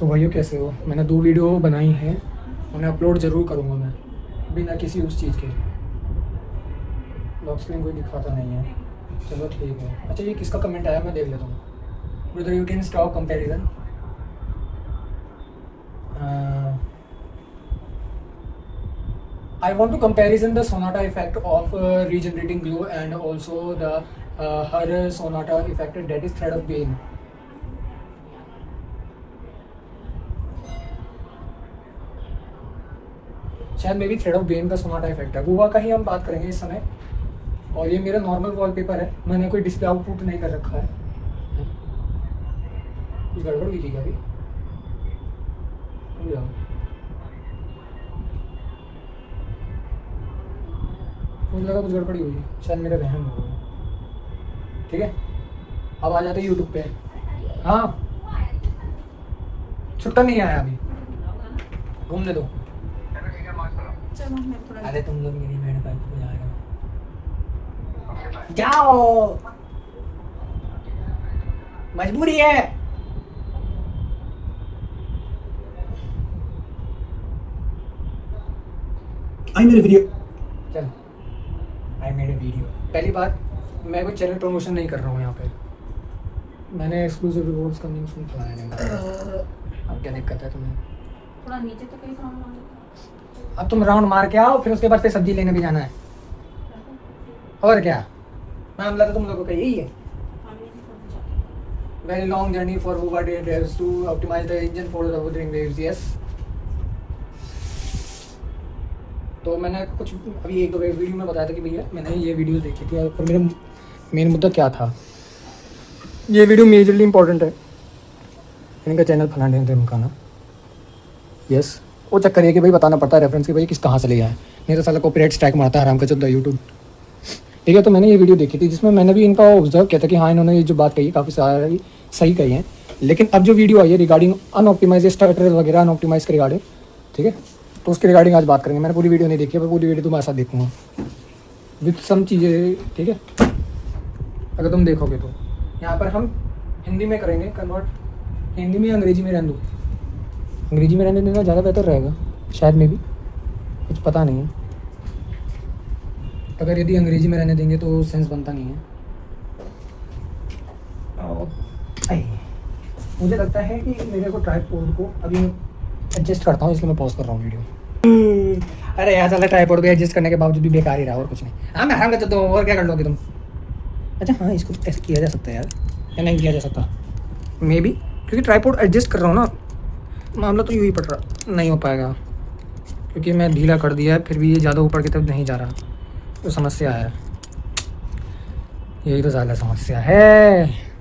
तो भाइयों कैसे हो? मैंने 2 वीडियो बनाई हैं, उन्हें अपलोड ज़रूर करूँगा मैं, बिना किसी उस चीज़ के। लॉक स्क्रीन कोई दिखाता नहीं है, चलो ठीक है। अच्छा ये किसका कमेंट आया मैं देख लेता हूँ। Brother you can stop comparison. I want to comparison the Sonata effect of regenerating glow and also the her Sonata effect that is thread of bane. शायद may be thread of Ben का Sonata effect है, गोवा का ही हम बात करेंगे इस समय। और ये मेरा नॉर्मल वॉलपेपर है, मैंने कोई डिस्प्ले आउटपुट नहीं कर रखा है। कुछ गड़बड़ हुई थी क्या अभी? मुझे लगा कुछ गड़बड़ी हुई, शायद मेरा वहम हो गया। ठीक है, अब आ जाते हैं यूट्यूब पे। हाँ छुट्टा नहीं आया अभी, घूमने दो। अरे तुम लोग मेरी मेड पर जा रहे हो, जाओ, मजबूरी है। I made a video. चल आई मेड ए वीडियो। पहली बात, मैं कोई चैनल प्रमोशन नहीं कर रहा हूँ यहाँ पे, मैंने एक्सक्लूसिव रिवॉर्ड्स का नहीं सुन चलाया नहीं। अब क्या दिक्कत है तुम्हें? थोड़ा नीचे तो कहीं सामान मांगो। अब तुम राउंड मार के आओ, फिर उसके बाद फिर सब्जी लेने भी जाना है। और क्या मामला तो तुम लोगों का यही है। Very long journey for over days to optimize the engine for the wuthering waves. Yes, तो मैंने कुछ अभी 1-2 वीडियो में बताया था कि भैया मैंने ये वीडियो देखी थी, और मेरा मेन मुद्दा क्या था। ये वीडियो मेजरली इंपॉर्टेंट है, इनका चैनल फलाने थे उनका ना। यस, वो चक्कर है कि भाई बताना पड़ता है रेफरेंस कि भाई किस कहाँ से लिया है, नहीं तो साला कॉपीराइट स्ट्राइक मारता है आराम का चलता यूट्यूब। ठीक है, तो मैंने ये वीडियो देखी थी जिसमें मैंने भी इनका ऑब्जर्व किया था कि हाँ इन्होंने ये जो बात कही है काफ़ी सारी सही कही है। लेकिन अब जो वीडियो आई है रिगार्डिंग अनऑप्टिमाइज स्टार्टर वगैरह अनऑप्टिमाइज के रिगार्डिंग, ठीक है, तो उसके रिगार्डिंग आज बात करेंगे। मैंने पूरी वीडियो नहीं देखी है, पर पूरी वीडियो तुम्हारे साथ देखूँगा विद सम चीज़ें। ठीक है, अगर तुम देखोगे तो यहाँ पर हम हिंदी में करेंगे कन्वर्ट, हिंदी में अंग्रेजी में रहने दो, अंग्रेजी में रहने देना ज़्यादा बेहतर रहेगा शायद, में भी कुछ पता नहीं है। अगर यदि अंग्रेजी में रहने देंगे तो सेंस बनता नहीं है। मुझे लगता है कि मेरे को ट्राइपॉड को अभी एडजस्ट करता हूँ, इसलिए मैं पॉज कर रहा हूँ वीडियो। अरे यार साला ट्राइपॉड को एडजस्ट करने के बावजूद भी बेकार ही रहा, और कुछ नहीं। हाँ मैं आराम कर सकता हूँ, और क्या कर लोगे तुम? अच्छा हाँ, इसको ऐसे किया जा सकता है यार, या नहीं किया जा सकता मे बी, क्योंकि ट्राइपॉड एडजस्ट कर रहा हूँ ना, मामला तो यूँ ही पड़ रहा, नहीं हो पाएगा क्योंकि मैं ढीला कर दिया है, फिर भी ये ज़्यादा ऊपर की तरफ नहीं जा रहा, तो समस्या है। यही तो ज़्यादा समस्या है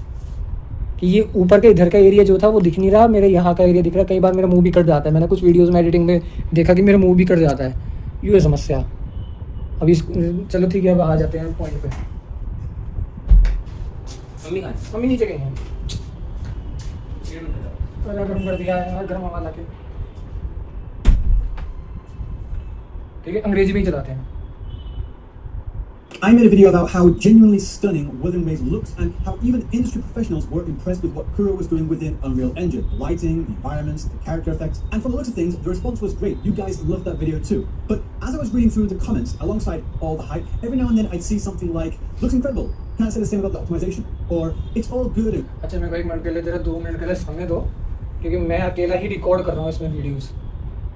कि ये ऊपर के इधर का एरिया जो था वो दिख नहीं रहा, मेरे यहाँ का एरिया दिख रहा है। कई बार मेरा मुंह भी कट जाता है, मैंने कुछ वीडियोस में एडिटिंग में देखा कि मेरा मुंह भी कट जाता है, ये समस्या। अभी चलो ठीक है, अब आ जाते हैं पॉइंट पे। मम्मी नीचे गई हैं, गर्म कर दिया है, गर्म हवा ला के। ठीक है, अंग्रेजी में ही चलाते हैं। I made a video about how genuinely stunning Wuthering Waves looks and how even industry professionals were impressed with what Kuro was doing within Unreal Engine. The lighting, the environments, the character effects, and from the looks of things, the response was great. You guys loved that video too. But as I was reading through the comments, alongside all the hype, every now and then I'd see something like, looks incredible. Can I say the same about the optimization? Or, it's all good. अच्छा मेरे को 1 minute के लिए, जरा 2 minute के लिए समय दो, क्योंकि मैं अकेला ही रिकॉर्ड कर रहा हूँ इसमें वीडियोस।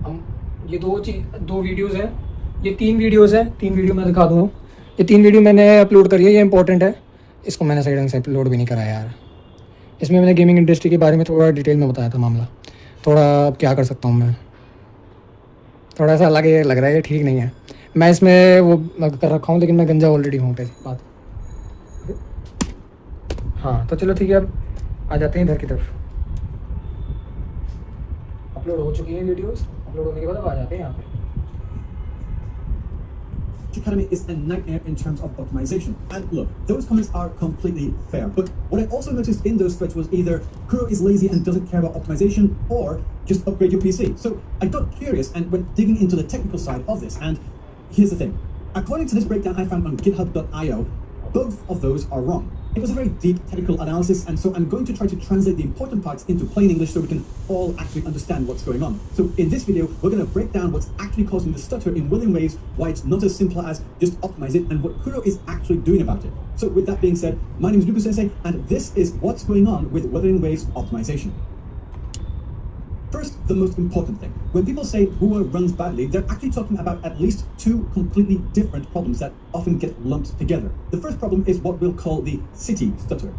हम ये 2 वीडियोस हैं, ये 3 वीडियोस हैं, 3 वीडियो मैं दिखा दूँ। ये 3 वीडियो मैंने अपलोड करी है, ये इंपॉर्टेंट है। इसको मैंने सही ढंग से अपलोड भी नहीं कराया यार। इसमें मैंने गेमिंग इंडस्ट्री के बारे में थोड़ा डिटेल में बताया था मामला। थोड़ा अब क्या कर सकता हूँ मैं, थोड़ा सा अलग लग रहा है, ये ठीक नहीं है। मैं इसमें वो कर रखा हूँ, लेकिन मैं गंजा ऑलरेडी हूँ पे बात। हाँ तो चलो ठीक है, अब आ जाते हैं इधर की तरफ। अपलोड हो चुकी है वीडियोस, अपलोड होने के बाद अब आ जाते हैं यहाँ पे। Academy is a nightmare in terms of optimization. And look, those comments are completely fair. But what I also noticed in those threads was either Kuro is lazy and doesn't care about optimization, or just upgrade your PC. So I got curious and went digging into the technical side of this. And here's the thing. According to this breakdown I found on github.io, both of those are wrong. It was a very deep technical analysis, and so I'm going to try to translate the important parts into plain English so we can all actually understand what's going on. So in this video, we're going to break down what's actually causing the stutter in Wuthering Waves, why it's not as simple as just optimize it, and what Kuro is actually doing about it. So with that being said, my name is Luku Sensei, and this is what's going on with Wuthering Waves optimization. First, the most important thing. When people say Hua runs badly, they're actually talking about at least two completely different problems that often get lumped together. The first problem is what we'll call the city stutter.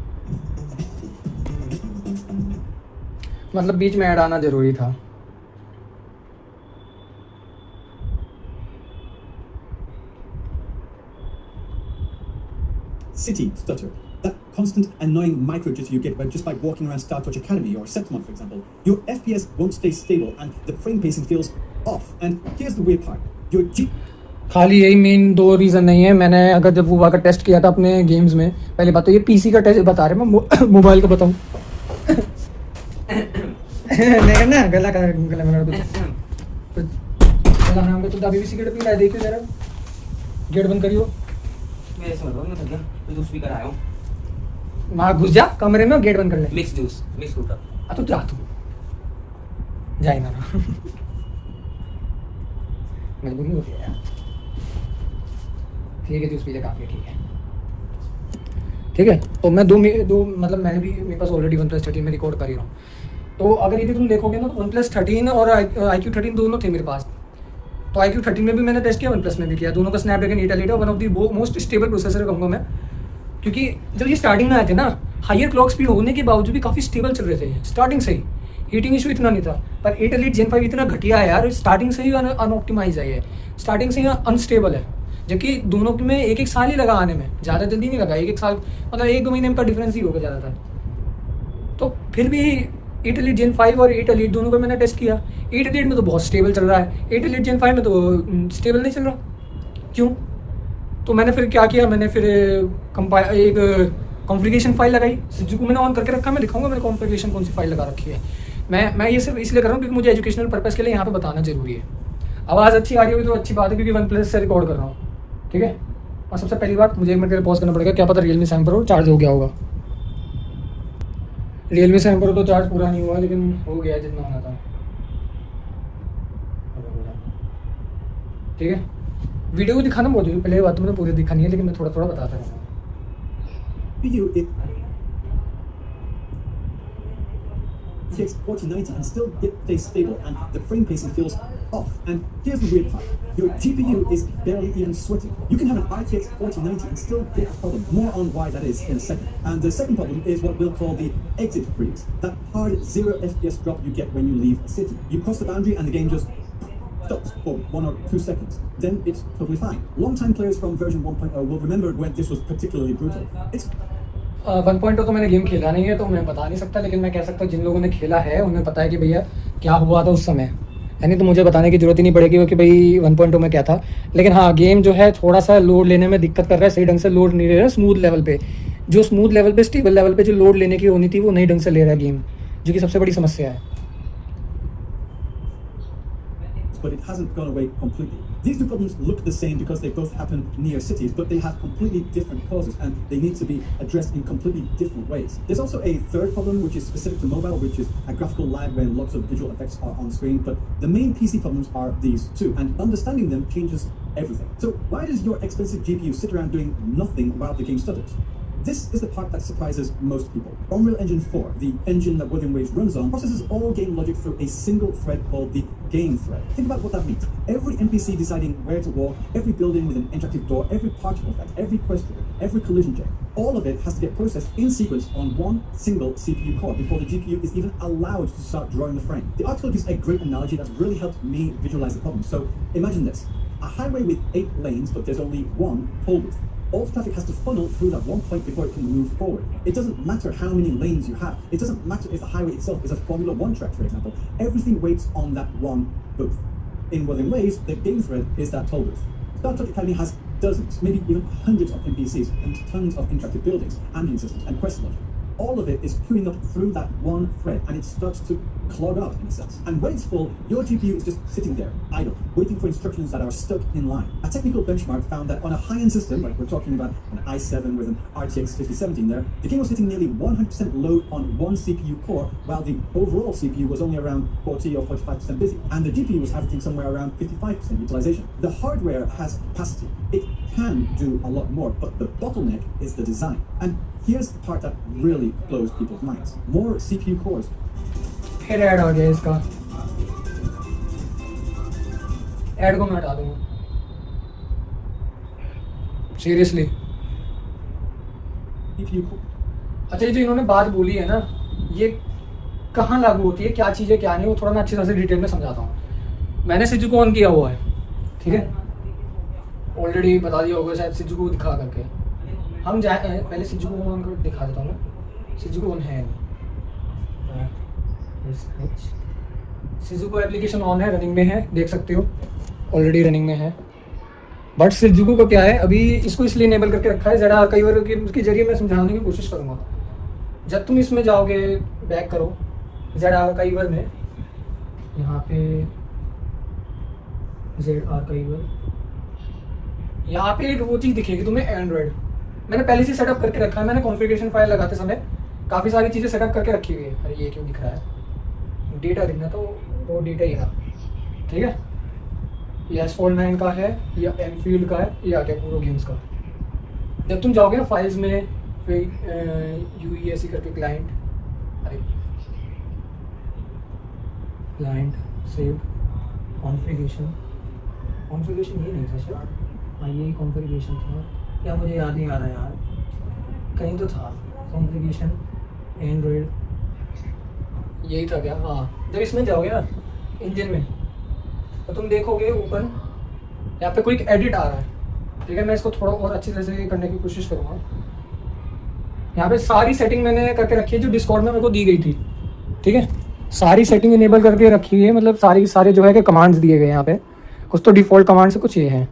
मतलब बीच में add आना जरूरी था. City stutter. That constant annoying micro jitter you get by just by walking around Star Touch Academy or Septimon, for example. Your FPS won't stay stable and the frame pacing feels off. And here's the weird part. Your G... खाली यही main दो reason नहीं है. मैंने अगर जब वो का टेस्ट किया था अपने गेम्स में, पहली बात तो ये पीसी का टेस्ट बता रहे, मैं मोबाइल का बताऊँ. नहीं ना गला मेरा कुछ नाम का. तो अभी भी सिगरेट पी रहा है, देखियो जरा. गेट बंद करियो. मेरे से मतलब मैं भैया तो जूस पी कर आया हूँ. वहाँ घुस जा कमरे में, गेट बंद कर ले. Mix juice, mix fruit. तू जा, तू जाए ना. मजबूरी हो गया यार. ठीक है, जूस पी ले, काफ़ी है. ठीक है. तो मैं दो मतलब मैंने भी, मेरे पास ऑलरेडी OnePlus 13 में रिकॉर्ड कर ही रहा हूँ. तो अगर यदि तुम देखोगे ना तो OnePlus 13 और iQOO 13 दोनों थे मेरे पास. तो iQOO 13 में भी मैंने टेस्ट किया, OnePlus में भी किया. दोनों का Snapdragon 888 one of the most stable processor कहूँगा मैं. क्योंकि जब ये स्टार्टिंग में आए थे ना, हायर क्लॉक स्पीड होने के बावजूद भी काफ़ी स्टेबल चल रहे थे स्टार्टिंग से ही. हीटिंग इशू इतना नहीं था. पर 8 Elite Gen 5 इतना घटिया है यार, स्टार्टिंग से ही अनऑप्टिमाइज है ये, स्टार्टिंग से ही अनस्टेबल है. जबकि दोनों में एक साल ही लगा आने में, ज़्यादा जल्दी नहीं लगा. एक साल मतलब 1-2 महीने का डिफरेंस ही होगा ज़्यादातर. तो फिर भी 8 Elite Gen 5 और 8 Elite दोनों को मैंने टेस्ट किया. 8 Elite में तो बहुत स्टेबल चल रहा है, 8 Elite Gen 5 में तो स्टेबल नहीं चल रहा. क्यों? तो मैंने फिर क्या किया, मैंने फिर एक कॉन्फ़िगरेशन फाइल लगाई. Sudoku मैंने ऑन करके रखा, मैं दिखाऊंगा मैंने कॉन्फ़िगरेशन कौन सी फाइल लगा रखी है. मैं ये सिर्फ इसलिए कर रहा हूँ क्योंकि मुझे एजुकेशनल पर्पज़ के लिए यहाँ पे बताना जरूरी है. आवाज़ अच्छी आ रही होगी तो अच्छी बात है, क्योंकि OnePlus से रिकॉर्ड कर रहा हूँ. ठीक है. और सबसे पहली बात, मुझे 1 मिनट के लिए पॉज करना पड़ेगा. क्या पता Realme 7 Pro चार्ज हो गया होगा. Realme 7 Pro तो चार्ज पूरा नहीं हुआ, लेकिन हो गया जितना होना था. ठीक है. वीडियो को दिखाना बहुत जरूरी. पहले बात तो मैंने पूरी दिखानी है, लेकिन मैं थोड़ा थोड़ा बताता रहूँगा. RTX 4090 and still stays stable, and the frame pacing feels off. And here's the weird part. Your GPU is barely even sweating. You can have an RTX 4090 and still get a problem. More on why that is in a second. And the second problem is what we'll call the exit freeze. That hard 0 FPS drop you get when you leave a city. You cross the boundary and the game just stops for 1 or 2 seconds. Then it's totally fine. Long-time players from version 1.0 will remember when this was particularly brutal. It's 1.0 तो मैंने game खेला नहीं है, तो मैं बता नहीं सकता. लेकिन मैं कह सकता हूँ जिन लोगों ने खेला है उन्हें पता है कि भैया क्या हुआ था उस समय. यानी तो मुझे बताने की ज़रूरत ही नहीं पड़ेगी कि भाई 1.0 में क्या था. लेकिन हाँ, गेम जो है थोड़ा सा लोड लेने में दिक्कत कर रहा है. सही ढंग से लोड नहीं ले रहा है स्मूथ लेवल पे. जो स्मूथ लेवल पे, स्टेबल लेवल पे जो लोड लेने की होनी थी वो नहीं ढंग से ले रहा है गेम, जो कि सबसे बड़ी समस्या है. but it hasn't gone away completely. These two problems look the same because they both happen near cities, but they have completely different causes and they need to be addressed in completely different ways. There's also a third problem which is specific to mobile, which is a graphical lag when lots of visual effects are on screen, but the main PC problems are these two, and understanding them changes everything. So why does your expensive GPU sit around doing nothing while the game stutters? This is the part that surprises most people. Unreal Engine 4, the engine that Wuthering Waves runs on, processes all game logic through a single thread called the game thread. Think about what that means. Every NPC deciding where to walk, every building with an interactive door, every particle effect, every quest trigger, every collision check, all of it has to get processed in sequence on one single CPU core before the GPU is even allowed to start drawing the frame. The article gives a great analogy that's really helped me visualize the problem. So imagine this. A highway with 8 lanes, but there's only one toll booth. All traffic has to funnel through that one point before it can move forward. It doesn't matter how many lanes you have. It doesn't matter if the highway itself is a Formula 1 track, for example. Everything waits on that one booth. In Wuthering Waves, the game thread is that toll booth. Star Trek Academy has dozens, maybe even hundreds of NPCs and tons of interactive buildings, ambient systems, and quest logic. All of it is queuing up through that one thread, and it starts to clog up in a sense. And when it's full, your GPU is just sitting there, idle, waiting for instructions that are stuck in line. A technical benchmark found that on a high-end system, like we're talking about an i7 with an RTX 5070 in there, the game was hitting nearly 100% load on one CPU core, while the overall CPU was only around 40 or 45% busy. And the GPU was averaging somewhere around 55% utilization. The hardware has capacity. It can do a lot more, but the bottleneck is the design. And here's the part that really blows people's minds. More CPU cores. फिर add आ गया इसका, add को मैं हटा दूंगा seriously. CPU core. अच्छा, ये जो इन्होंने बात बोली है ना, ये कहाँ लागू होती है, क्या चीज़ है क्या नहीं, वो थोड़ा मैं अच्छी तरह से डिटेल में समझाता हूँ। मैंने सिजू को ऑन किया हुआ है, ठीक है, ऑलरेडी बता दिया होगा शायद सिजू को दिखा करके। हम जाए पहले सिजू को ऑन कर दिखा देता हूँ मैं। सिजू को ऑन है, सिजू को एप्लीकेशन ऑन है, रनिंग में है, देख सकते हो ऑलरेडी रनिंग में है। बट सिजू को क्या है, अभी इसको इसलिए इनेबल करके रखा है ज़रा कई बार उसके जरिए मैं समझाने की कोशिश करूँगा। जब तुम इसमें जाओगे, बैक करो जेड आर्काइवर में, यहाँ पे जेड आर्काइवर, यहाँ पे एक वो चीज़ दिखेगी तुम्हें एंड्रॉयड। मैंने पहले से सेटअप करके रखा है, मैंने कॉन्फ़िगरेशन फाइल लगाते समय काफ़ी सारी चीज़ें सेटअप करके रखी हुई है। अरे ये क्यों दिख रहा है, डेटा दिखना, तो वो डेटा ही था, ठीक है। ये S49 का है, या एमफील्ड का है, ये आ गया पूरा गेम्स का। जब तुम जाओगे ना फाइल्स में, फिर UESC करके क्लाइंट, अरे क्लाइंट सेव कॉन्फ़िगरेशन ये नहीं था शायद, हाँ यही कॉन्फ़िगरेशन था क्या, मुझे याद नहीं आ रहा यार, कहीं तो था कॉन्फ़िगरेशन एंड्रॉयड, यही था क्या, हाँ। जब इसमें जाओगे ना इंजन में, तो तुम देखोगे ऊपर यहाँ पे कोई एक एडिट आ रहा है, ठीक है। मैं इसको थोड़ा और अच्छी तरह से करने की कोशिश करूँगा। यहाँ पे सारी सेटिंग मैंने करके रखी है जो डिस्कॉर्ड में मेरे को दी गई थी, ठीक है। सारी सेटिंग इनेबल करके रखी है, मतलब सारे जो है कि कमांड्स दिए गए यहाँ पे, कुछ तो डिफ़ॉल्ट कमांड्स है, कुछ ये हैं।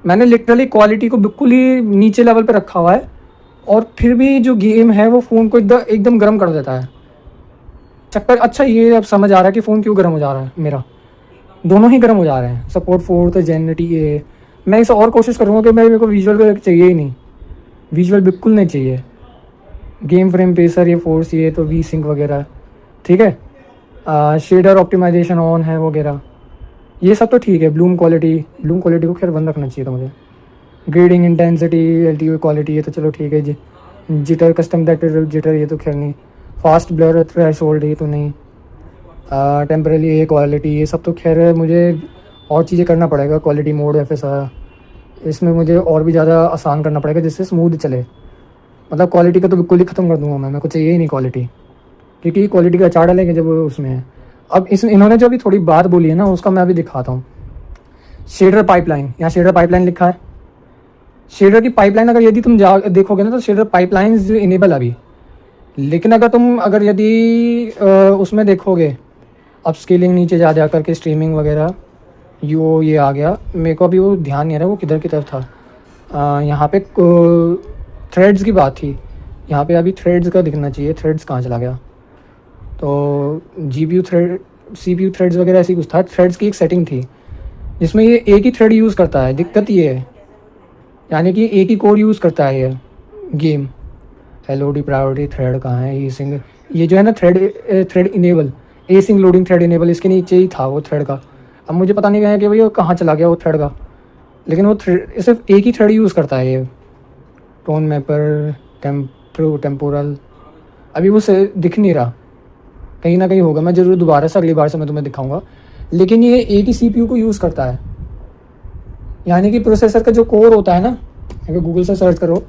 मैंने लिटरली क्वालिटी को बिल्कुल ही नीचे लेवल पे रखा हुआ है, और फिर भी जो गेम है वो फ़ोन को एकदम गर्म कर देता है। चक्कर, अच्छा ये अब समझ आ रहा है कि फ़ोन क्यों गर्म हो जा रहा है मेरा, दोनों ही गर्म हो जा रहे हैं। सपोर्ट 4th Gen TA, मैं इसे और कोशिश करूँगा कि मेरे को विजुअल चाहिए ही नहीं, विजुअल बिल्कुल नहीं चाहिए। गेम फ्रेम पेसर, ये फोर्स, ये तो वी सिंक वगैरह, ठीक है। शेडर ऑप्टिमाइजेशन ऑन है वगैरह, ये सब तो ठीक है। ब्लूम क्वालिटी को खैर बंद रखना चाहिए था मुझे। ग्रेडिंग इंटेंसिटी, LTO क्वालिटी, ये तो चलो ठीक है जी। जिटर, कस्टम दैक्टर जिटर, ये तो खैर नहीं। फास्ट ब्लर थ्रेशोल्ड, ये तो नहीं। टेम्पररी ये क्वालिटी, ये सब तो खैर मुझे और चीज़ें करना पड़ेगा। क्वालिटी मोड FSR, इसमें मुझे और भी ज़्यादा आसान करना पड़ेगा जिससे स्मूथ चले। मतलब क्वालिटी का तो बिल्कुल ही ख़त्म कर दूंगा मैं, मेरे को चाहिए ही नहीं क्वालिटी, क्योंकि क्वालिटी का अचार डालेंगे जब उसमें है। अब इन्होंने जो अभी थोड़ी बात बोली है ना, उसका मैं अभी दिखाता हूँ। शेडर पाइपलाइन, यहाँ शेडर पाइपलाइन लिखा है। शेडर की पाइपलाइन अगर यदि तुम देखोगे ना, तो शेडर पाइपलाइन इनेबल अभी, लेकिन अगर यदि उसमें देखोगे, अब स्केलिंग नीचे जा करके स्ट्रीमिंग वगैरह, ये आ गया। मेरे को अभी वो ध्यान नहीं आ रहा वो किधर की तरफ था। यहाँ पे थ्रेड्स की बात थी, यहाँ पे अभी थ्रेड्स का दिखना चाहिए। थ्रेड्स कहाँ चला गया? तो GPU थ्रेड, CPU थ्रेड्स वगैरह ऐसी कुछ था। थ्रेड्स की एक सेटिंग थी जिसमें ये एक ही थ्रेड यूज़ करता है। दिक्कत ये है, यानी कि एक ही कोर यूज़ करता है ये गेम। LOD प्रायोरिटी थ्रेड कहाँ है? ई सिंग, ये जो है ना थ्रेड इनेबल, ए सिंग लोडिंग थ्रेड इनेबल, इसके नीचे ही था वो थ्रेड का। अब मुझे पता नहीं है कि भैया कहाँ चला गया वो थ्रेड का, लेकिन वो थ्रेड सिर्फ एक ही थ्रेड यूज़ करता है ये। टोन मैपर, टेम्पोरल, अभी वो से दिख नहीं रहा, कहीं ना कहीं होगा। मैं ज़रूर दोबारा से अगली बार से मैं तुम्हें दिखाऊंगा। लेकिन ये एक ही CPU को यूज़ करता है, यानी कि प्रोसेसर का जो कोर होता है ना, अगर गूगल से सर्च करो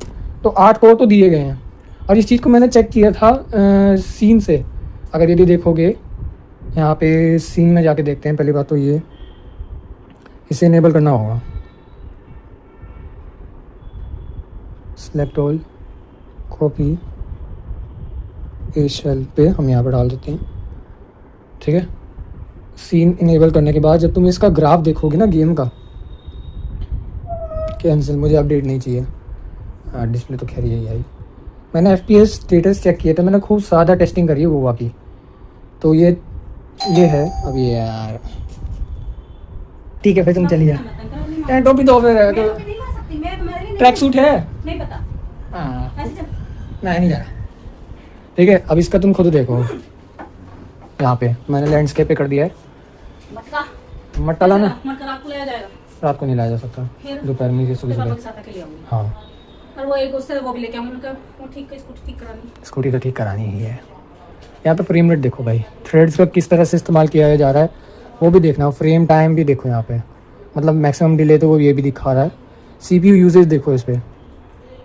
तो 8 कोर तो दिए गए हैं। और इस चीज़ को मैंने चेक किया था सीन से। अगर यदि देखोगे यहाँ पे सीन में जाके देखते हैं। पहली बात तो ये इसे इनेबल करना होगा। Select all, copy, a shell पे हम यहाँ पर डाल देते हैं, ठीक है। सीन इनेबल करने के बाद जब तुम इसका ग्राफ देखोगे ना गेम का, कैंसिल, मुझे अपडेट नहीं चाहिए। डिस्प्ले तो खैर यही आई। मैंने FPS स्टेटस चेक किया था, मैंने खूब ज़्यादा टेस्टिंग करी है गोवा की। तो ये ये है अब ये यार, ठीक है फिर तुम चलिए यार, टोपी दो फिर मैं तो, तो नहीं ला सकती, मैं तुम्हारे लिए नहीं- ट्रैक सूट है। नहीं पता, हाँ ऐसे चल। मैं नहीं जा रहा, ठीक है अब इसका तुम खुद देखो, यहाँ पे मैंने लैंडस्केप पे कर दिया है, मटका मट्टा लाना, मटका रात को लाया जाएगा, रात को नहीं लाया जा सकता, फिर दोपहर में ये फिर सुबह पापा सुबह। के साथ अकेले आऊंगी। हाँ और वो एक उससे वो भी लेके आऊंगी, उनका वो ठीक है, स्कूटी ठीक करानी। स्कूटी तो ठीक करानी ही है। यहाँ पे फ्रेम रेट देखो भाई, थ्रेड्स का किस तरह से इस्तेमाल किया जा रहा है वो भी देखना, फ्रेम टाइम भी देखो यहाँ पे, मतलब मैक्सिमम डिले तो वो ये भी दिखा रहा है। CPU यूजेज देखो इस पर,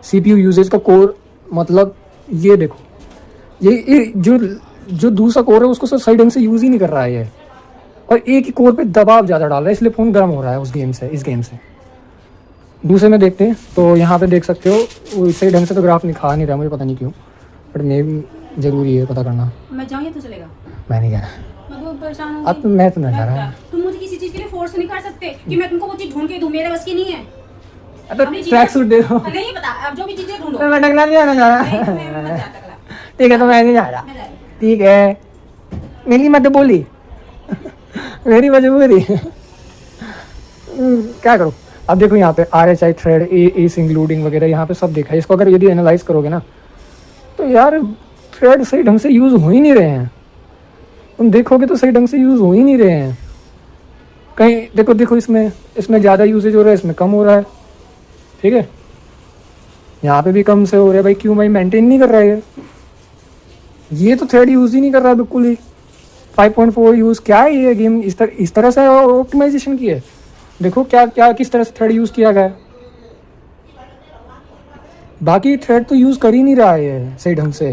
CPU यूजेज का कोर, मतलब ये देखो, ये जो दूसरा कोर है उसको सही ढंग से यूज़ ही नहीं कर रहा है ये, और एक ही कोर पे दबाव ज़्यादा डाल रहा है, इसलिए फ़ोन गर्म हो रहा है उस गेम से, इस गेम से। दूसरे में देखते हैं तो यहाँ पे देख सकते हो वो सही ढंग से तो ग्राफ दिखा नहीं रहा, मुझे पता नहीं क्यों, बट मे भी ज़रूरी है पता करना। मैं जाऊँ या तो चलेगा? मैं नहीं जा रहा, मैं बहुत परेशान हूँ। अब मैं तो नहीं जा रहा। तुम मुझे किसी चीज के लिए फोर्स नहीं कर सकते कि मैं तुमको वो चीज ढूंढ के दूं, मेरे बस की नहीं है। अब अपनी चीजें- ट्रैक सूट दे दो, नहीं पता, अब जो भी चीजें ढूंढो। मैं टकला नहीं जाना जा नहीं, रहा। मैं मत जा टकला, ठीक है तो मैं नहीं जा रहा, मैं जा रही हूँ। ठीक है मेरी मत बोली मेरी मजबूरी क्या करूँ। अब देखो यहाँ पे RSI थ्रेड, एस इंक्लूडिंग वगैरह यहाँ पे सब देखा है। इसको अगर यदि एनालाइज करोगे ना तो यार थ्रेड सही ढंग से यूज़ हो ही नहीं रहे हैं, तुम देखोगे तो सही ढंग से यूज़ हो ही नहीं रहे हैं। कहीं देखो इसमें ज़्यादा यूजेज हो रहा है, इसमें कम हो रहा है, ठीक है यहाँ पे भी कम से हो रहा है भाई, क्यों भाई मेंटेन नहीं कर रहा है ये तो थ्रेड यूज़ ही नहीं कर रहा है बिल्कुल ही। 5.4 यूज़ क्या है ये गेम, इस तरह से ऑप्टिमाइजेशन की है। देखो क्या किस तरह से थ्रेड यूज़ किया गया है, बाकी थ्रेड तो यूज़ कर ही नहीं रहा है ये सही ढंग से,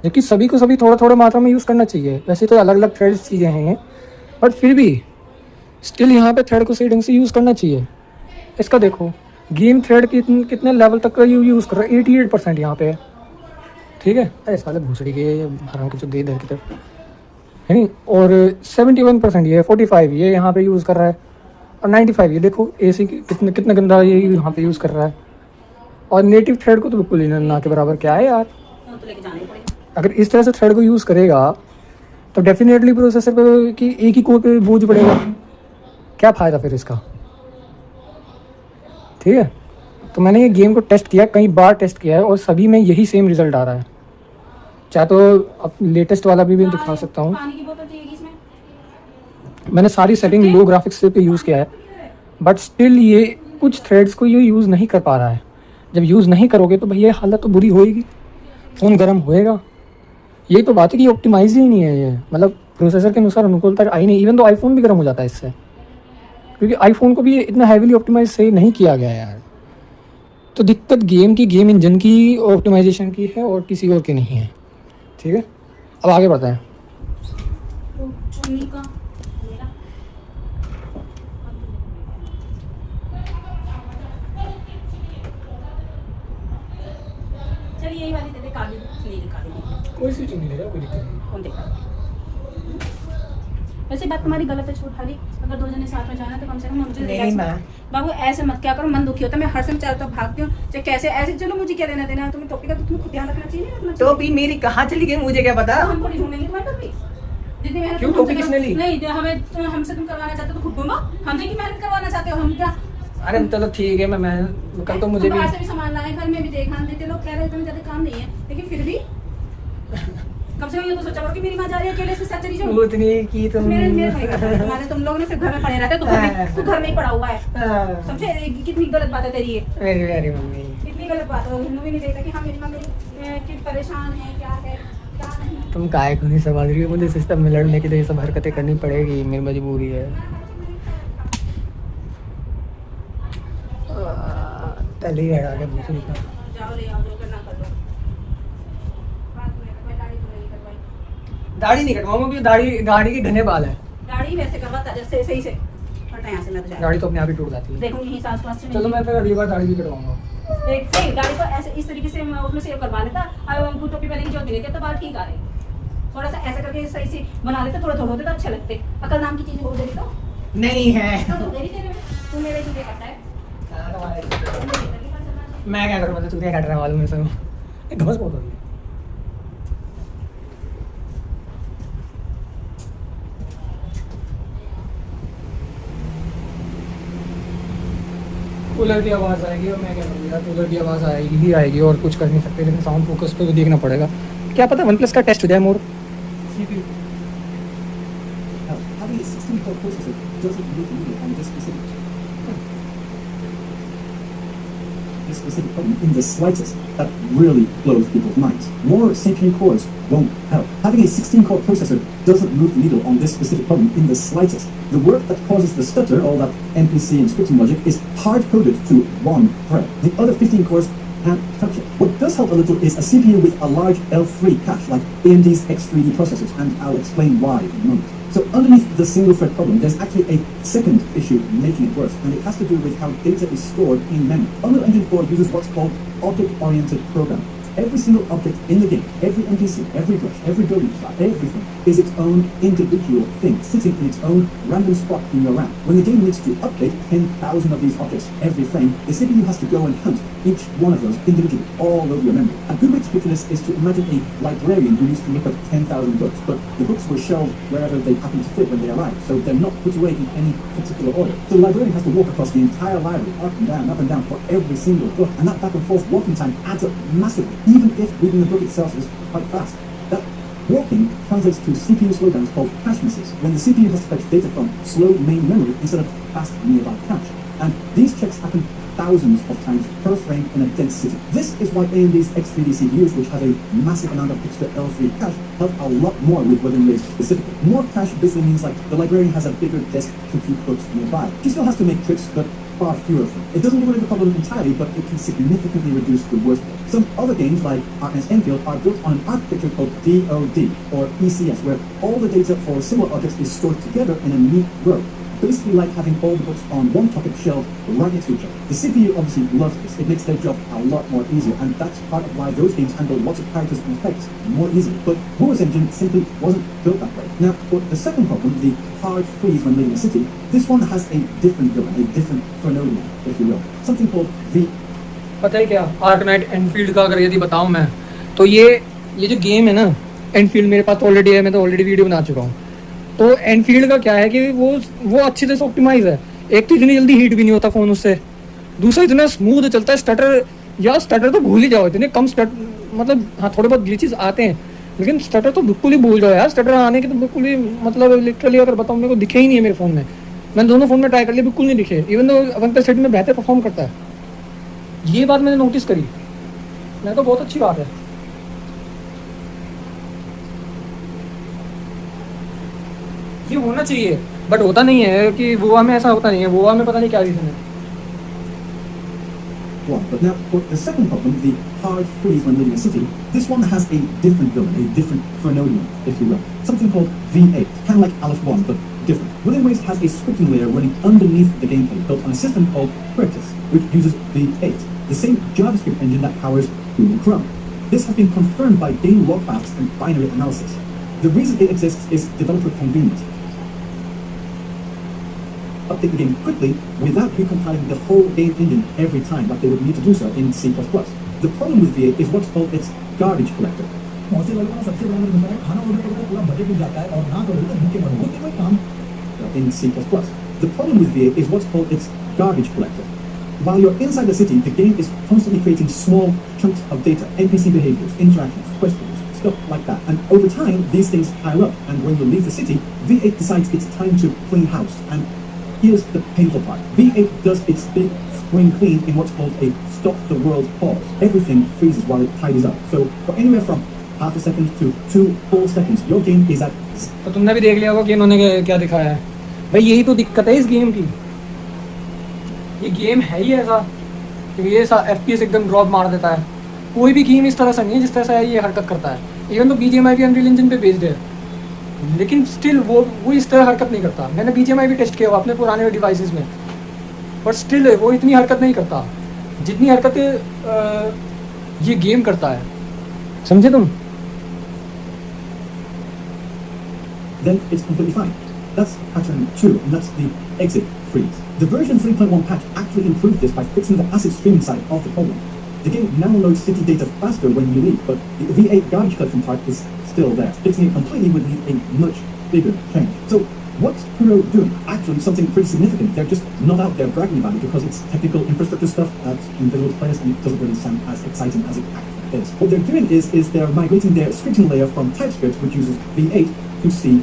जबकि सभी को सभी थोड़ा थोड़ा मात्रा में यूज़ करना चाहिए। वैसे तो अलग अलग थ्रेड चीज़ें हैं बट फिर भी स्टिल यहाँ पे थ्रेड को सही ढंग से यूज़ करना चाहिए। इसका देखो गेम थ्रेड कितने लेवल तक का यूज़ कर रहा है, 88% यहाँ पे है, ठीक है। अरे साले भूसड़ी के हराम के जो दे इधर की तरफ है नहीं, और 71% ये 45 ये यहाँ पे यूज़ कर रहा है, और 95 ये देखो AC कितना गंदा ये यहाँ पे यूज़ कर रहा है। और नेटिव थ्रेड को तो बिल्कुल ही ना के बराबर, क्या है यार। तो लेके जाना ही पड़ेगा। अगर इस तरह से थ्रेड को यूज़ करेगा तो डेफिनेटली प्रोसेसर पे कि एक ही कोर पे बोझ पड़ेगा, क्या फ़ायदा फिर इसका, ठीक है। तो मैंने ये गेम को टेस्ट किया, कई बार टेस्ट किया है और सभी में यही सेम रिजल्ट आ रहा है। चाहे तो अब लेटेस्ट वाला भी दिखा सकता हूँ, पानी की बोतल चाहिए इसमें। मैंने सारी सेटिंग लो ग्राफिक्स से पे यूज़ किया है बट स्टिल ये कुछ थ्रेड्स को ये यूज़ नहीं कर पा रहा है। जब यूज़ नहीं करोगे तो भैया हालत तो बुरी होएगी, फ़ोन गर्म होएगा। यही तो बात है कि ऑप्टिमाइज ही नहीं है ये, मतलब प्रोसेसर के अनुसार अनुकूलता आई नहीं। इवन तो आईफोन भी गर्म हो जाता है इससे, क्योंकि आईफोन को भी इतना हैवीली ऑप्टिमाइज सही नहीं किया गया है यार। तो दिक्कत गेम इंजन की ऑप्टिमाइजेशन की है और किसी और की नहीं है, ठीक है। अब आगे बढ़ते हैं। वो चुन्नी का मेरा चलिए यही वाली दे दे, काली नहीं दिखा देंगे। कोई सी चुनी लेगा, कोई दिक्कत नहीं। कौन देखा? वैसे बात तुम्हारी गलत है, छोड़ खाली। अगर दो जने साथ में जाना तो कम से कम मुझे नहीं, relax- मैं- बाबू ऐसे मत क्या करो, मन दुखी होता है। मैं हर समय चारों तरफ भागती हूँ, चाहे कैसे ऐसे चलो, मुझे क्या लेना देना है। तुम्हें टॉपिक का तो तुम्हें खुद ध्यान रखना चाहिए, नहीं रखना चाहिए? टोपी मेरी कहाँ चली गई मुझे क्या पता। तो हम थोड़ी ढूंढेंगे तुम्हारी टोपी। जितनी मेहनत क्यों तुम टोपी हमसे किसने ली? नहीं, जो हमसे तुम करवाना चाहते हो तो खुद ढूंढो। हमसे की मेहनत करवाना चाहते हो, हम क्या अरे चलो ठीक है, मैं कल तो मुझे तुम भी बाहर से भी सामान लाए, घर में भी देखा देते लोग, कह रहे तुम्हें ज्यादा काम नहीं है, लेकिन फिर भी कम से कम ये तो सोचा करो कि मेरी माँ जा रही है अकेले, इसके साथ चली जाऊँ। उतनी की तुम मेरे मेरे नहीं करता है। तुम्हारे तुम लोग ना सिर्फ घर में पड़े रहते हो, तू घर में ही पड़ा हुआ है। हाँ, समझे कितनी गलत बात है तेरी ये, मेरी मम्मी। इतनी गलत बात है। उन्होंने भी नहीं देखा कि हाँ मेरी माँ मेरी परेशान है, क्या है क्या नहीं। तुम काहे को नहीं संभाल रही हो, मुझे सिस्टम में लड़ने के लिए ये सब हरकतें करनी पड़ेगी, मेरी मजबूरी है। तली है आगे दूसरी का। जाओ ले आओ, जो करना कर लो। बात में कोई दाढ़ी तो नहीं करवाई। दाढ़ी नहीं कटवाऊंगा क्योंकि दाढ़ी के घने बाल है। दाढ़ी वैसे करवाता जैसे सही से हटा यहाँ से, मैं तो जा दाढ़ी तो अपने आप ही टूट जाती है। देखूंगी यहीं सास पास से चलो मैं फिर अगली बार दाढ़ी भी कटवाऊंगा। एक नहीं, गाड़ी को ऐसे इस तरीके से उसमें सेव करवा लेता, और वो टोपी पहने की जरूरत नहीं रहती, तो बाल ठीक आ रहे। थोड़ा सा ऐसा करके सही से बना लेते, थोड़ा थोड़ा होते तो अच्छे लगते। अकल नाम की चीज हो जाएगी तो नहीं है। तो तेरी तेरे में तू मेरे लिए करता है। मैं क्या करूँ, मतलब चूतिया काट रहा मालूम है सब। घमस बहुत हो रही है। कूलर की आवाज़ आएगी और मैं क्या करूँगा, कूलर की आवाज़ आएगी ही आएगी और कुछ कर नहीं सकते, लेकिन साउंड फोकस पे भी देखना पड़ेगा। क्या पता वन प्लस का टेस्ट हो जाए मोर। Now, having a 16-core processor doesn't move the needle on this specific problem in the slightest. That really blows people's minds. More CPU cores won't help. Having a 16-core processor doesn't move the needle on this specific problem in the slightest. The work that causes the stutter, all that NPC and scripting logic, is hard-coded to one thread. The other 15 cores can't touch it. What does help a little is a CPU with a large L3 cache, like AMD's X3D processors, and I'll explain why in a moment. So underneath the single-thread problem, there's actually a second issue making it worse, and it has to do with how data is stored in memory. Unreal Engine 4 uses what's called object-oriented programming. Every single object in the game, every NPC, every brush, every building flat, everything is its own individual thing, sitting in its own random spot in your RAM. When the game needs to update 10,000 of these objects every frame, the CPU has to go and hunt each one of those individually all over your memory. A good way to picture this is to imagine a librarian who used to look up 10,000 books, but the books were shelved wherever they happen to fit when they arrive, so they're not put away in any particular order. So the librarian has to walk across the entire library, up and down for every single book, and that back and forth walking time adds up massively, even if reading the book itself is quite fast. That walking translates to CPU slowdowns called cache misses, when the CPU has to fetch data from slow main memory instead of fast nearby cache. And these checks happen thousands of times per frame in a dense city. This is why AMD's X3D CPUs, which have a massive amount of extra L3 cache, help a lot more with Wuthering Waves specifically. More cache basically means like the librarian has a bigger desk to keep books nearby. She still has to make trips, but far fewer of them. It doesn't get rid of the problem entirely, but it can significantly reduce the workload. Some other games like Artnest Enfield are built on an architecture called DOD, or ECS, where all the data for similar objects is stored together in a neat row. Basically like having all the books on one topic shelved right next to each other. The CPU obviously loves this. It makes their job a lot more easier, and that's part of why those games handle lots of characters and effects more easily. But More's engine simply wasn't built that way. Now, for the second problem, the hard freeze when leaving a city, this one has a different villain, a different phenomenon, if you will. Something called the... पता है क्या, आर्कनाइट Enfield का अगर यदि बताऊँ मैं, तो ये जो गेम है ना, एनफील्ड मेरे पास ऑलरेडी है, मैं तो ऑलरेडी वीडियो बना चुका हूँ। तो एनफील्ड का क्या है कि वो अच्छी तरह से ऑप्टिमाइज है। एक तो इतनी जल्दी हीट भी नहीं होता फ़ोन उससे, दूसरा इतना स्मूथ चलता है। स्टटर तो भूल ही जाओ, इतने कम मतलब हाँ थोड़े बहुत ग्लिचेस आते हैं, लेकिन स्टटर तो बिल्कुल ही भूल जाओ यार। स्टटर आने के तो बिल्कुल ही मतलब लिटरली अगर बताऊँ मेरे को दिखे ही नहीं है मेरे फ़ोन में। मैंने दोनों फ़ोन में ट्राई कर लिया, बिल्कुल नहीं दिखे, इवन तो वन प्लस 8 में बेहतर परफॉर्म करता है। ये बात मैंने नोटिस करी, मैं तो बहुत अच्छी बात है। ये होना चाहिए, बट होता नहीं है कि वोवा में ऐसा होता नहीं है। वोवा में पता नहीं क्या रीज़न है। But now, for the second problem, the hard freeze when leaving a city, this one has a different villain, a different phenomenon, if you will. Something called V8, kind of like Alice 1, but different. Wuthering Waves has a scripting layer running underneath the gameplay, built on a system called Quercus, which uses V8, the same JavaScript engine that powers Google Chrome. This has been confirmed by game logfacts and binary analysis. The reason it exists is developer convenience. Update the game quickly without recompiling the whole game engine every time like they would need to do so in C++. The problem with V8 is what's called its garbage collector. In C++. The problem with V8 is what's called its garbage collector. While you're inside the city, the game is constantly creating small chunks of data, NPC behaviors, interactions, questions, stuff like that. And over time, these things pile up, and when you leave the city, V8 decides it's time to clean house. And here's the painful part. V8 does its big spring clean in what's called a stop the world pause. Everything freezes while it tidies up. So for anywhere from half a second to 2 full seconds, your game is at... तो तुमने भी देख लिया होगा कि इन्होंने क्या दिखाया है। भाई यही तो दिक्कत है इस गेम की। ये गेम है ही ऐसा कि ये FPS एकदम ड्रॉप मार देता है। कोई भी गेम इस तरह से नहीं है जिस तरह से ये हरकत करता है। इवन तो BGMI भी अनरियल इंजन पे बेस्ड है, लेकिन स्टिल वो इस तरह हरकत नहीं करता। मैंने BGMI भी टेस्ट किया हुआ अपने पुराने डिवाइसेस में, बट स्टिल वो इतनी हरकत नहीं करता जितनी हरकतें ये गेम करता है। समझे तुम? Then it's completely fine. That's pattern 2, and that's the exit freeze. The version 3.1 patch actually improved this by fixing the asset streaming side of the problem. The game now loads city data faster when you leave, but the V8 garbage collection part is still there. Fixing it completely would need a much bigger change. So What's Kuro doing? Actually, something pretty significant. They're just not out there bragging about it because it's technical infrastructure stuff that's invisible to players and it doesn't really sound as exciting as it actually is. What they're doing is they're migrating their scripting layer from TypeScript, which uses V8, to C#,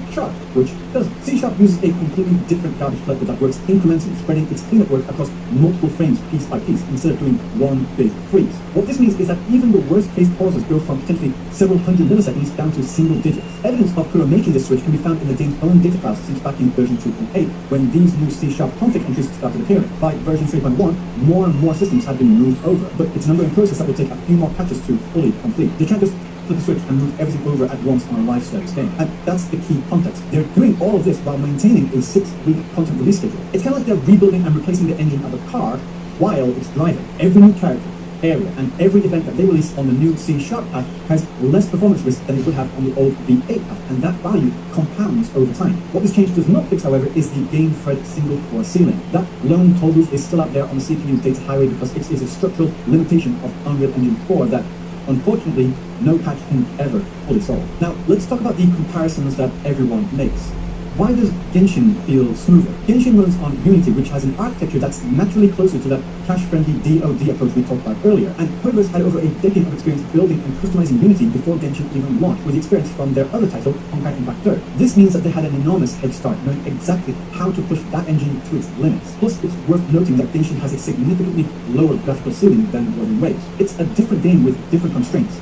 which doesn't. C# uses a completely different garbage collector that works incrementally, spreading its cleanup work across multiple frames piece by piece instead of doing one big freeze. What this means is that even the worst case pauses go from potentially several hundred milliseconds down to single digits. Evidence of Kuro making this switch can be found in the game's own data files since back in version 2.8, when these new C# config entries started appearing. By version 3.1, more and more systems have been moved over, but it's an ongoing process that will take a few more patches to fully complete. They can't just flip the switch and move everything over at once on a live service game. And that's the key context. They're doing all of this while maintaining a 6-week content release schedule. It's kind of like they're rebuilding and replacing the engine of a car while it's driving. Every new character, area, and every event that they release on the new C# path has less performance risk than it would have on the old V8 path, and that value compounds over time. What this change does not fix, however, is the game thread single core ceiling. That lone toll booth is still out there on the CPU data highway because it is a structural limitation of Unreal Engine 4 that, unfortunately, no patch can ever fully solve. Now, let's talk about the comparisons that everyone makes. Why does Genshin feel smoother? Genshin runs on Unity, which has an architecture that's naturally closer to that cache-friendly DoD approach we talked about earlier, and Quivers had over a decade of experience building and customizing Unity before Genshin even launched, with the experience from their other title, Honkai Impact 3rd. This means that they had an enormous head start, knowing exactly how to push that engine to its limits. Plus, it's worth noting that Genshin has a significantly lower graphical ceiling than Wuthering Waves. It's a different game with different constraints.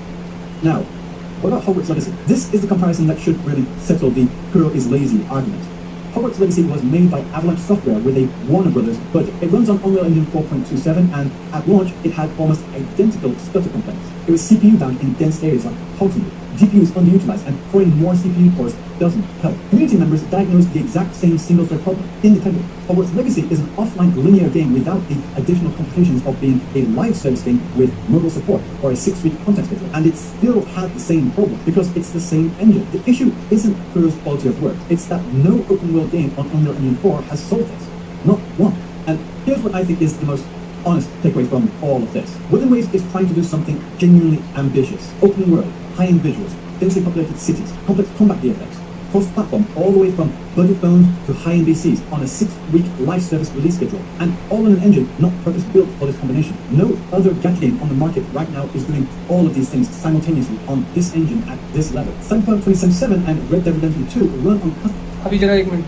Now, what about Hogwarts Legacy? This is the comparison that should really settle the Kuro is lazy argument. Hogwarts Legacy was made by Avalanche Software with a Warner Brothers budget. It runs on Unreal Engine 4.27, and at launch it had almost identical stutter complaints. It was CPU bound in dense areas like Hogsmeade. GPU is underutilized, and pouring more CPU cores doesn't help. Community members diagnosed the exact same single-thread problem independently. Hogwarts Legacy is an offline linear game without the additional complications of being a live service game with mobile support or a 6-week content schedule, and it still had the same problem because it's the same engine. The issue isn't Kuro's quality of work, it's that no open-world game on Unreal Engine 4 has solved this. Not one. And here's what I think is the most honest takeaway from all of this. Wuthering Waves is trying to do something genuinely ambitious. Open world, high-end visuals, densely populated cities, complex combat VFX, cross-platform all the way from budget phones to high-end PCs on a 6-week live service release schedule, and all in an engine not purpose-built for this combination. No other gacha game on the market right now is doing all of these things simultaneously on this engine at this level. Cyberpunk 2077 and Red Dead Redemption 2 run on custom. अभी जरा एक minute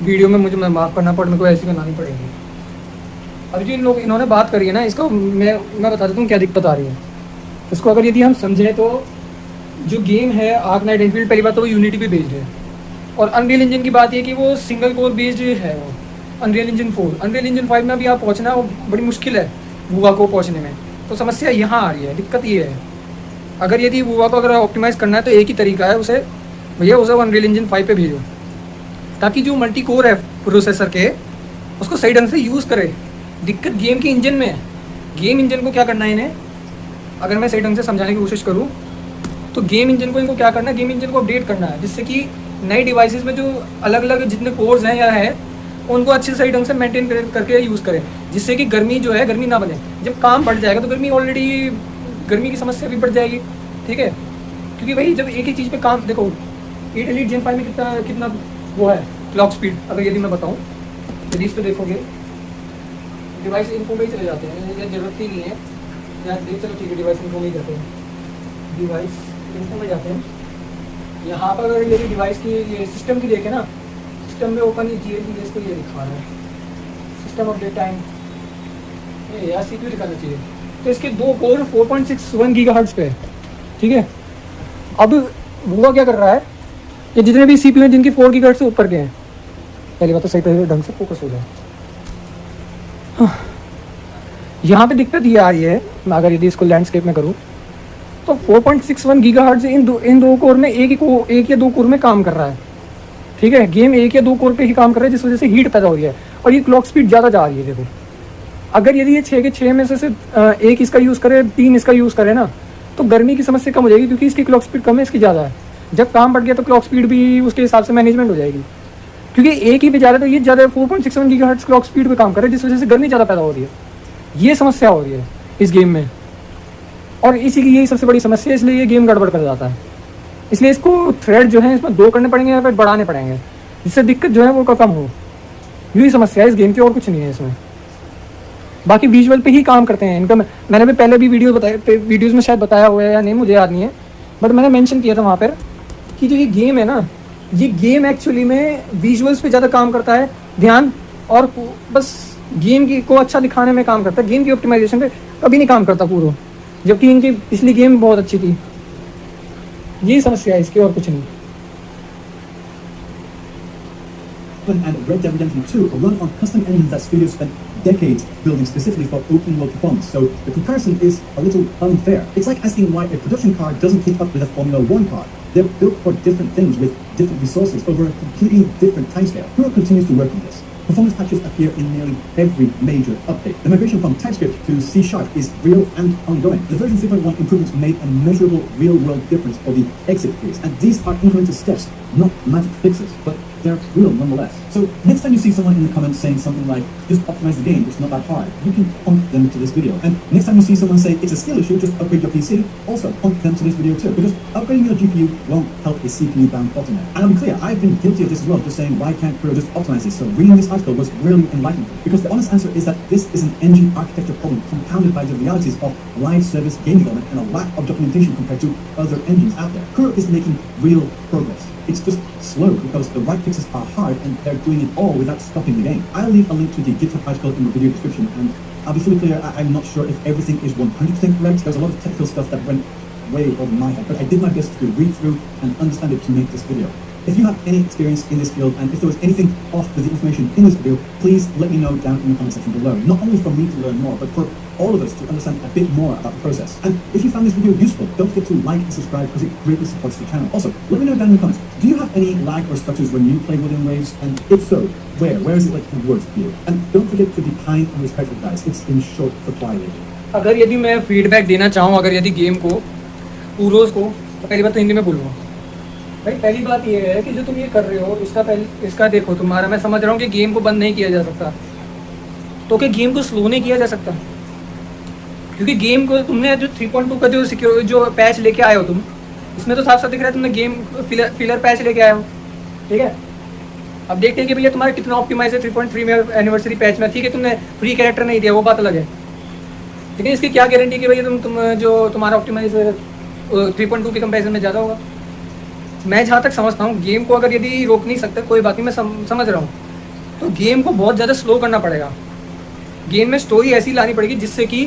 video में मुझे माफ़ करना पड़, मेरे को ऐसी बनानी पड़ेगी। अभी जो इन्होंने बात करी है ना, इसको मैं बता देता हूँ क्या दिक्कत आ रही है। इसको अगर यदि हम समझें तो जो गेम है आर्क नाइट एनफील्ड, पहली बात तो वो यूनिटी पे बेस्ड है, और अनरियल इंजन की बात ये कि वो सिंगल कोर बेस्ड है। वो अनरियल इंजन 4, अनरियल इंजन 5 में अभी आप पहुँचना वो बड़ी मुश्किल है वुवा को पहुँचने में। तो समस्या यहाँ आ रही है, दिक्कत ये है। अगर यदि वुवा को अगर ऑप्टिमाइज़ करना है तो एक ही तरीका है, उसे भैया उसे अनरियल इंजन 5 पे भेजो, ताकि जो मल्टी कोर है प्रोसेसर के उसको सही ढंग से यूज़ करे। दिक्कत गेम के इंजन में है। गेम इंजन को क्या करना है इन्हें, अगर मैं सही ढंग से समझाने की कोशिश करूँ तो गेम इंजन को इनको क्या करना है, गेम इंजन को अपडेट करना है, जिससे कि नई डिवाइसेस में जो अलग अलग जितने कोर्स हैं या है उनको अच्छे सही ढंग से मेंटेन करके यूज़ करें, जिससे कि गर्मी जो है गर्मी ना बने। जब काम बढ़ जाएगा तो गर्मी की समस्या भी बढ़ जाएगी, ठीक है। क्योंकि भाई जब एक ही चीज़ पे काम, देखो 8 Elite Gen 5 में कितना वो है क्लॉक स्पीड, अगर यदि मैं बताऊँ यदि इस पर देखोगे डिवाइस इन्फो में ही चले जाते हैं, या जरूरत ही नहीं है, या चलो ठीक है डिवाइस इन्फो में ही जाते हैं, डिवाइस इन्फो में जाते हैं। यहाँ पर अगर यदि डिवाइस की ये सिस्टम की देखें ना, सिस्टम में ओपन GLP इसको ये दिखा रहा है सिस्टम अपडेट टाइम, ये या CPU दिखाना चाहिए। तो इसके 2 कोर 4.61 GHz पे, ठीक है। अब वो क्या कर रहा है, ये जितने भी CPU हैं जिनकी 4 GHz से ऊपर के हैं, पहली बात तो सही तरह ढंग से फोकस हो जाए। हाँ। यहाँ पे दिक्कत ये आ रही है, मैं अगर यदि इसको लैंडस्केप में करूँ तो 4.61 गीगाहर्ट्ज़ इन दो कोर में एक या दो कोर में काम कर रहा है, ठीक है। गेम एक या दो कोर पे ही काम कर रहा है, जिस वजह से हीट पैदा हो रही है और ये क्लॉक स्पीड ज़्यादा जा रही है। देखो, अगर यदि ये 6 के 6 में से एक इसका यूज़ करे, 3 इसका यूज़ करे ना, तो गर्मी की समस्या कम हो जाएगी, क्योंकि इसकी क्लॉक स्पीड कम है, इसकी ज़्यादा है। जब काम बढ़ गया तो क्लॉक स्पीड भी उसके हिसाब से मैनेजमेंट हो जाएगी, क्योंकि एक ही पे जा रहा है, तो ये ज़्यादा 4.61 गीगाहर्ट्ज़ क्लॉक स्पीड पे काम कर रहा है, जिस वजह से गर्मी ज़्यादा पैदा हो रही है। ये समस्या हो रही है इस गेम में, और इसी की यही सबसे बड़ी समस्या है, इसलिए ये गेम गड़बड़ कर जाता है। इसलिए इसको थ्रेड जो है इसमें 2 करने पड़ेंगे या फिर बढ़ाने पड़ेंगे, जिससे दिक्कत जो है वो कम हो। यही समस्या है इस गेम की, और कुछ नहीं है इसमें। बाकी विजुअल पे ही काम करते हैं इनका। मैंने भी पहले भी वीडियोज़ में शायद बताया हुआ है या नहीं, मुझे याद नहीं है, बट मैंने मेंशन किया था वहाँ पर कि जो ये गेम है ना, ये गेम एक्चुअली में विजुअल्स पे ज़्यादा काम करता है ध्यान, और बस गेम की को अच्छा दिखाने में काम करता है। गेम की ऑप्टिमाइजेशन पे कभी नहीं काम करता पूरा, जबकि इनकी पिछली गेम बहुत अच्छी थी। यही समस्या है इसकी, और कुछ नहीं। And Red Dead Redemption 2 are run on custom engines that studios spent decades building specifically for open world performance, so the comparison is a little unfair. It's like asking why a production car doesn't keep up with a Formula 1 car. They're built for different things with different resources over a completely different timescale. Hero continues to work on this. Performance patches appear in nearly every major update. The migration from TypeScript to C# is real and ongoing. The version 3.1 improvements made a measurable real-world difference for the exit freeze, and these are incremental steps, not magic fixes, but they're real nonetheless. So next time you see someone in the comments saying something like, just optimize the game, it's not that hard, you can point them to this video. And next time you see someone say, it's a skill issue, just upgrade your PC, also point them to this video too, because upgrading your GPU won't help a CPU-bound bottleneck. And I'll be clear, I've been guilty of this as well, just saying, why can't Hero just optimize this? So reading this article was really enlightening, because the honest answer is that this is an engine architecture problem compounded by the realities of live service game development and a lack of documentation compared to other engines out there. Hero is making real progress. It's just slow because the right fixes are hard and they're doing it all without stopping the game. I'll leave a link to the GitHub article in the video description, and I'll be fully clear, I'm not sure if everything is 100% correct. There's a lot of technical stuff that went way over my head, but I did my best to read through and understand it to make this video. If you have any experience in this field, and if there was anything off with the information in this video, please let me know down in the comment section below. Not only for me to learn more, but for all of us to understand a bit more about the process. And if you found this video useful, don't forget to like and subscribe, because it greatly supports the channel. Also, let me know down in the comments, do you have any lag or structures when you play Within Waves? And if so, where? Where is it like the worst for you? And don't forget to be kind and respectful, guys. It's in short supply lately. अगर यदि मैं feedback देना चाहूँ, अगर यदि game को पूरोज को, तो पहली बात तो हिंदी में बोलूँगा। भाई पहली बात ये है कि जो तुम ये कर रहे हो, इसका देखो तुम्हारा, मैं समझ रहा हूँ कि गेम को बंद नहीं किया जा सकता, तो क्या गेम को स्लो नहीं किया जा सकता? क्योंकि गेम को तुमने जो 3.2 का जो पैच लेके आए हो तुम, इसमें तो साफ साफ दिख रहा है तुमने गेम फिलर पैच लेके आए हो, ठीक है। अब देखते हैं कि भैया तुम्हारा कितना ऑप्टिमाइज है 3.3 में एनिवर्सरी पैच में, ठीक है। तुमने फ्री कैरेक्टर नहीं दिया, वो बात अलग है, लेकिन इसकी क्या गारंटी कि भैया तुम जो तुम्हारा ऑप्टिमाइज 3.2 के कंपेरिजन में ज़्यादा होगा। मैं जहाँ तक समझता हूँ, गेम को अगर यदि रोक नहीं सकते, कोई बात नहीं, मैं समझ रहा हूँ, तो गेम को बहुत ज़्यादा स्लो करना पड़ेगा। गेम में स्टोरी ऐसी लानी पड़ेगी जिससे कि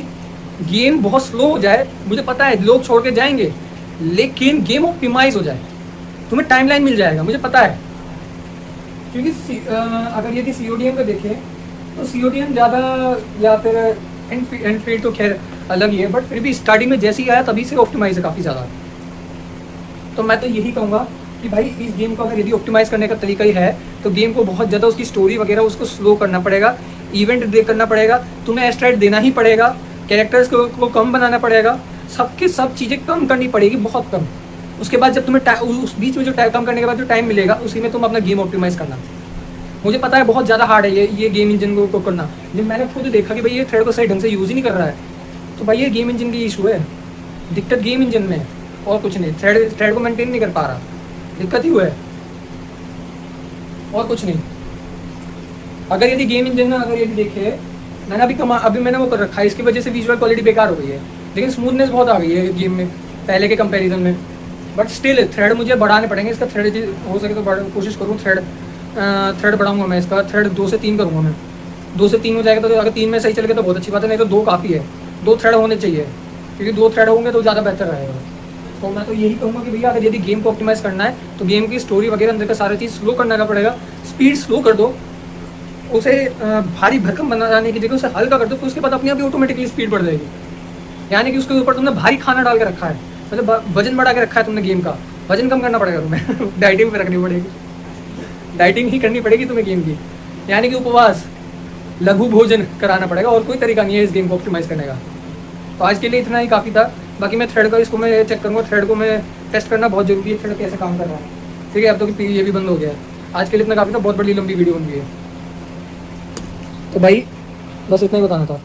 गेम बहुत स्लो हो जाए। मुझे पता है लोग छोड़ के जाएंगे, लेकिन गेम ऑप्टिमाइज हो जाए, तुम्हें टाइमलाइन मिल जाएगा, मुझे पता है। क्योंकि अगर यदि CODM को देखें तो CODM ज़्यादा, या फिर एंडफील्ड तो खैर अलग ही है, बट फिर भी स्टार्टिंग में जैसे ही आया तभी से ऑप्टिमाइज है काफ़ी ज़्यादा। तो मैं तो यही कहूँगा कि भाई इस गेम को अगर यदि ऑप्टिमाइज़ करने का तरीका ही है, तो गेम को बहुत ज़्यादा उसकी स्टोरी वगैरह उसको स्लो करना पड़ेगा, इवेंट दे करना पड़ेगा, तुम्हें एस्ट्राइड देना ही पड़ेगा, कैरेक्टर्स को कम बनाना पड़ेगा, सबकी सब चीज़ें कम करनी पड़ेगी, बहुत कम। उसके बाद जब तुम्हें उस बीच में जो टाइम कम करने के बाद जो टाइम मिलेगा, उसी में तुम अपना गेम ऑप्टिमाइज़ करना। मुझे पता है बहुत ज़्यादा हार्ड है ये गेम इंजन को करना। जब मैंने खुद देखा कि भाई ये थ्रेड को सही ढंग से यूज़ ही नहीं कर रहा है, तो भाई ये गेम इंजन की इशू है, दिक्कत गेम इंजन में है और कुछ नहीं। थ्रेड को मेंटेन नहीं कर पा रहा, दिक्कत ही हुआ है और कुछ नहीं। अगर यदि गेम इंजन में अगर यदि देखे, मैंने अभी मैंने वो कर रखा है, इसकी वजह से विजुअल क्वालिटी बेकार हो गई है, लेकिन स्मूथनेस बहुत आ गई है गेम में पहले के कंपैरिजन में। बट स्टिल थ्रेड मुझे बढ़ाने पड़ेंगे, इसका थ्रेड हो सके तो कोशिश करूँ, थ्रेड बढ़ाऊंगा मैं, इसका थ्रेड 2 से 3 करूँगा मैं। 2 से 3 हो जाएगा तो अगर 3 में सही चलेगा तो बहुत अच्छी बात है, नहीं तो 2 काफ़ी है, 2 थ्रेड होने चाहिए, क्योंकि 2 थ्रेड होंगे तो ज़्यादा बेहतर रहेगा। तो मैं तो यही कहूँगा कि भैया अगर यदि गेम को ऑप्टिमाइज़ करना है तो गेम की स्टोरी वगैरह अंदर का सारा चीज़ स्लो करना पड़ेगा, स्पीड स्लो कर दो, उसे भारी भरकम बनाने की जगह उसे हल्का कर दो, फिर उसके बाद अपने आप ही ऑटोमेटिकली स्पीड बढ़ जाएगी। यानी कि उसके ऊपर तुमने भारी खाना डाल के रखा है, मतलब वजन बढ़ा के रखा है तुमने गेम का, वजन कम करना पड़ेगा तुम्हें डाइटिंग पे रखनी पड़ेगी, डाइटिंग ही करनी पड़ेगी तुम्हें गेम की, यानी कि उपवास, लघु भोजन कराना पड़ेगा, और कोई तरीका नहीं है इस गेम को ऑप्टिमाइज़ करने का। तो आज के लिए इतना ही काफ़ी था। बाकी मैं थ्रेड का इसको मैं चेक करूँगा, थ्रेड को मैं टेस्ट करना बहुत जरूरी है, थ्रेड कैसे काम कर रहा है। ठीक है, अब तो ये भी बंद हो गया है। आज के लिए इतना काफ़ी था, बहुत बड़ी लंबी वीडियो बन गई है। तो भाई बस इतना ही बताना था।